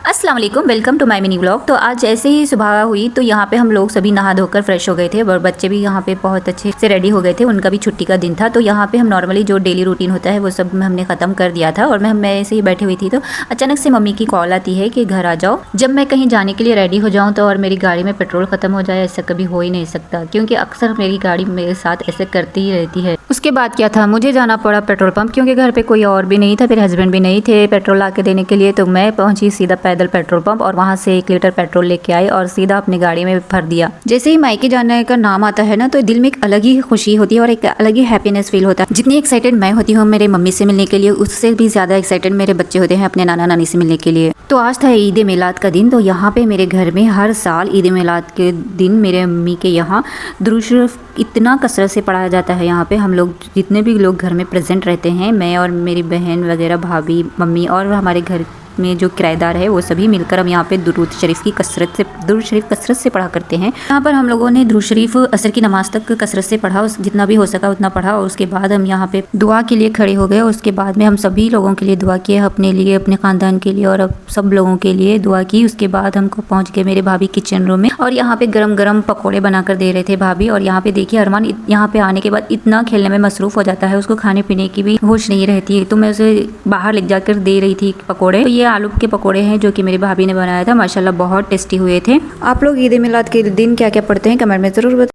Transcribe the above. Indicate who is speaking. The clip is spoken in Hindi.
Speaker 1: अस्सलाम वालेकुम, welcome to my mini vlog. तो आज जैसे ही सुबह हुई तो यहाँ पे हम लोग सभी नहा धोकर फ्रेश हो गए थे और बच्चे भी यहाँ पे बहुत अच्छे से रेडी हो गए थे। उनका भी छुट्टी का दिन था तो यहाँ पे हम नॉर्मली जो डेली रूटीन होता है वो सब हमने ख़त्म कर दिया था और मैं ऐसे ही बैठी हुई थी तो अचानक से मम्मी की कॉल आती है कि घर आ जाओ। जब मैं कहीं जाने के लिए रेडी हो जाऊँ तो और मेरी गाड़ी में पेट्रोल ख़त्म हो जाए, ऐसा कभी हो ही नहीं सकता क्योंकि अक्सर मेरी गाड़ी मेरे साथ ऐसे करती ही रहती है। उसके बाद क्या था, मुझे जाना पड़ा पेट्रोल पंप क्योंकि घर पे कोई और भी नहीं था, मेरे हस्बैंड भी नहीं थे पेट्रोल ला के देने के लिए। तो मैं पहुंची सीधा पैदल पेट्रोल पंप और वहां से 1 लीटर पेट्रोल लेके आई और सीधा अपनी गाड़ी में भर दिया। जैसे ही मायके जाने का नाम आता है ना तो दिल में एक अलग ही खुशी होती है और एक अलग ही हैप्पीनेस फील होता है। जितनी एक्साइटेड मैं होती हूँ मेरे मम्मी से मिलने के लिए, उससे भी ज़्यादा एक्साइटेड मेरे बच्चे होते हैं अपने नाना नानी से मिलने के लिए। तो आज था ईद मिलाद का दिन। तो यहाँ पे मेरे घर में हर साल ईद मिलाद के दिन मेरे मम्मी के यहाँ दुरूद शरीफ इतना कसरत से पढ़ाया जाता है। यहाँ पे हम लोग जितने भी लोग घर में प्रेजेंट रहते हैं, मैं और मेरी बहन वगैरह, भाभी, मम्मी और हमारे घर में जो किराएदार है वो सभी मिलकर हम यहाँ पे दुरूद शरीफ कसरत से पढ़ा करते हैं। यहाँ पर हम लोगों ने दुरूद शरीफ असर की नमाज तक कसरत से पढ़ा, जितना भी हो सका उतना पढ़ा और उसके बाद हम यहाँ पे दुआ के लिए खड़े हो गए। और उसके बाद में हम सभी लोगों के लिए दुआ किए, अपने लिए, अपने खानदान के लिए और अब सब लोगों के लिए दुआ की। उसके बाद हमको पहुँच गए मेरे भाभी किचन रूम में और यहाँ पे गरम गरम पकौड़े बनाकर दे रहे थे भाभी। और यहाँ पे देखिए अरमान यहाँ पे आने के बाद इतना खेलने में मसरूफ हो जाता है, उसको खाने पीने की भी होश नहीं रहती है। तो मैं उसे बाहर ले जाकर दे रही थी पकौड़े। तो ये आलू के पकोड़े हैं जो कि मेरी भाभी ने बनाया था, माशाल्लाह बहुत टेस्टी हुए थे। आप लोग ईद मिलाद के दिन क्या क्या पढ़ते हैं कमेंट में जरूर बताएं।